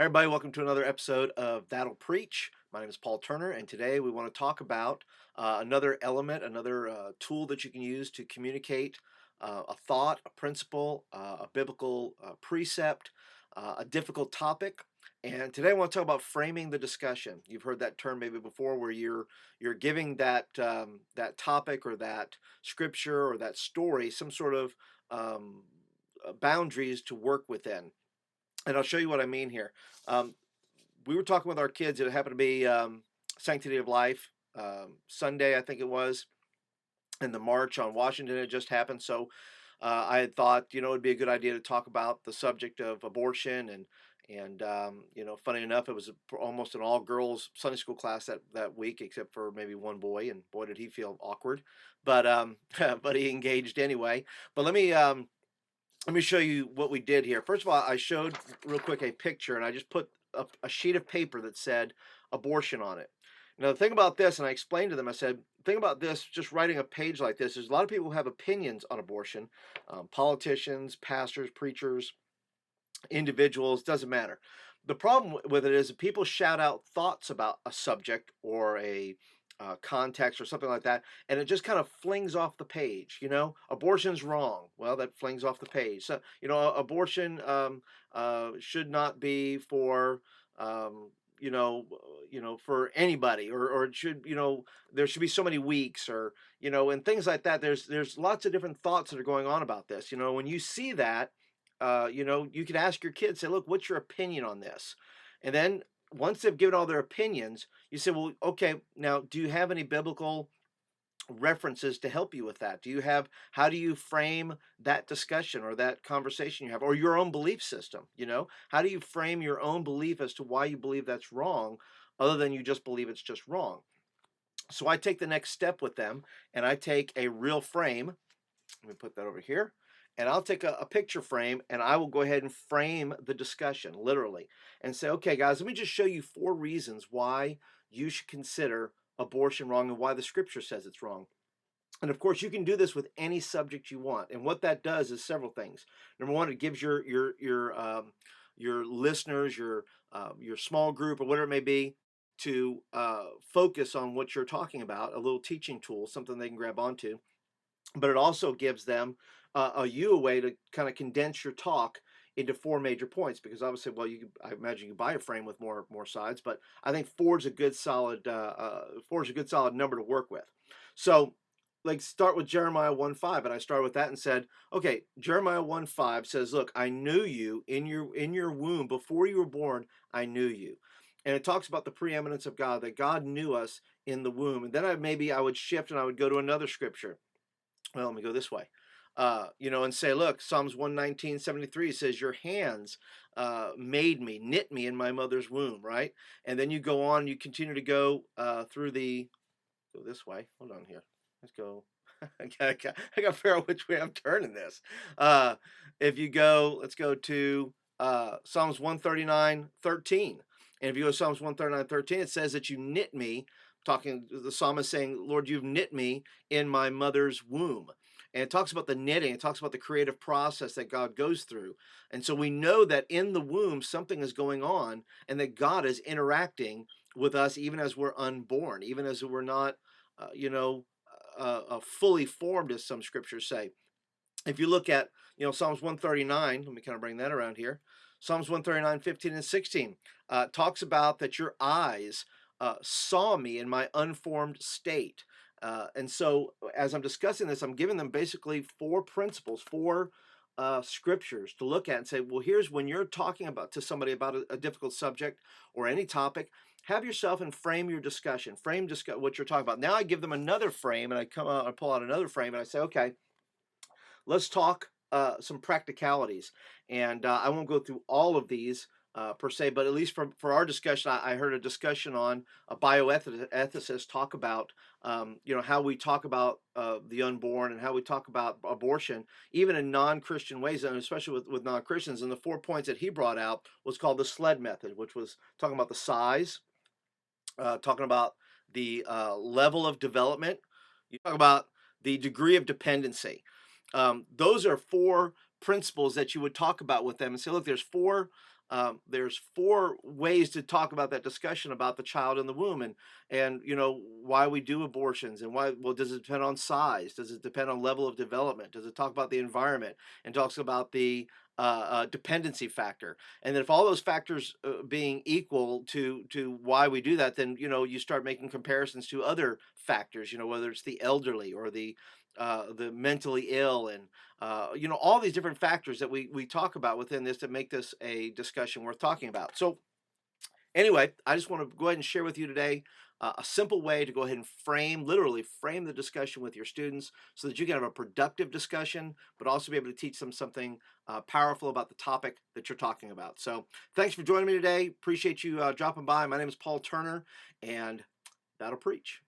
Everybody, welcome to another episode of That'll Preach. My name is Paul Turner, and today we want to talk about another element, another tool that you can use to communicate a thought, a principle, a biblical precept, a difficult topic. And today I want to talk about framing the discussion. You've heard that term maybe before, where you're giving that topic or that scripture or that story some sort of boundaries to work within. And I'll show you what I mean here. Um, we were talking with our kids. It happened to be Sanctity of Life Sunday, I think it was, and the march on Washington had just happened. So I had thought, it'd be a good idea to talk about the subject of abortion and funny enough, it was almost an all girls Sunday school class that week, except for maybe one boy, and boy did he feel awkward, but but he engaged anyway. But let me show you what we did here. First of all, I showed real quick a picture, and I just put a sheet of paper that said abortion on it. Now, the thing about this, and I explained to them, I said, the thing about this, just writing a page like this, is a lot of people have opinions on abortion, politicians, pastors, preachers, individuals, doesn't matter. The problem with it is that people shout out thoughts about a subject or a context or something like that, and it just kind of flings off the page. Abortion's wrong. Well, that flings off the page. So, abortion should not be for um, for anybody, or it should, there should be so many weeks, or and things like that. There's lots of different thoughts that are going on about this. When you see that, you could ask your kids, say, look, what's your opinion on this? And then once they've given all their opinions, you say, well, okay, now do you have any biblical references to help you with that? How do you frame that discussion or that conversation you have, or your own belief system? How do you frame your own belief as to why you believe that's wrong, other than you just believe it's just wrong? So I take the next step with them, and I take a real frame. Let me put that over here. And I'll take a picture frame, and I will go ahead and frame the discussion literally and say, okay, guys, let me just show you 4 reasons why you should consider abortion wrong and why the scripture says it's wrong. And of course, you can do this with any subject you want. And what that does is several things. Number one, it gives your listeners, your small group or whatever it may be, to focus on what you're talking about, a little teaching tool, something they can grab onto. But it also gives them a way to kind of condense your talk into 4 major points, because obviously, well, I imagine you buy a frame with more sides, but I think four is a good solid number to work with. So, like, start with Jeremiah 1:5, and I started with that and said, okay, Jeremiah 1:5 says, look, I knew you in your womb before you were born. I knew you. And it talks about the preeminence of God, that God knew us in the womb. And then I would shift and I would go to another scripture. Well, let me go this way. And say, look, Psalms 119:73 says, your hands made me, knit me in my mother's womb, right? And then you go on, you continue to go go this way. Hold on here. Let's go. I got to figure out which way I'm turning this. If you go, let's go to Psalms 139:13. And if you go to Psalms 139:13, it says that you knit me, talking, the psalmist saying, Lord, you've knit me in my mother's womb. And it talks about the knitting, it talks about the creative process that God goes through. And so we know that in the womb, something is going on, and that God is interacting with us even as we're unborn, even as we're not, fully formed, as some scriptures say. If you look at, Psalms 139, let me kind of bring that around here. Psalms 139:15 and 16 talks about that your eyes saw me in my unformed state. And so, as I'm discussing this, I'm giving them basically 4 principles, 4 scriptures to look at and say, well, here's when you're talking to somebody about a difficult subject or any topic, have yourself and frame your discussion, what you're talking about. Now I give them another frame, and I pull out another frame, and I say, okay, let's talk some practicalities. And I won't go through all of these per se, but at least for our discussion, I heard a discussion on a bioethicist talk about, how we talk about the unborn and how we talk about abortion, even in non-Christian ways, and especially with non-Christians. And the 4 points that he brought out was called the SLED method, which was talking about the size, talking about the level of development. You talk about the degree of dependency. Those are 4 principles that you would talk about with them and say, look, there's 4 there's 4 ways to talk about that discussion about the child in the womb, and why we do abortions, and why. Well, does it depend on size? Does it depend on level of development? Does it talk about the environment, and talks about the dependency factor? And then if all those factors being equal to why we do that, then you start making comparisons to other factors, whether it's the elderly or the mentally ill, and all these different factors that we talk about within this to make this a discussion worth talking about. So anyway, I just want to go ahead and share with you today a simple way to go ahead and literally frame the discussion with your students, so that you can have a productive discussion, but also be able to teach them something powerful about the topic that you're talking about. So thanks for joining me today. Appreciate you dropping by. My name is Paul Turner, and that'll preach.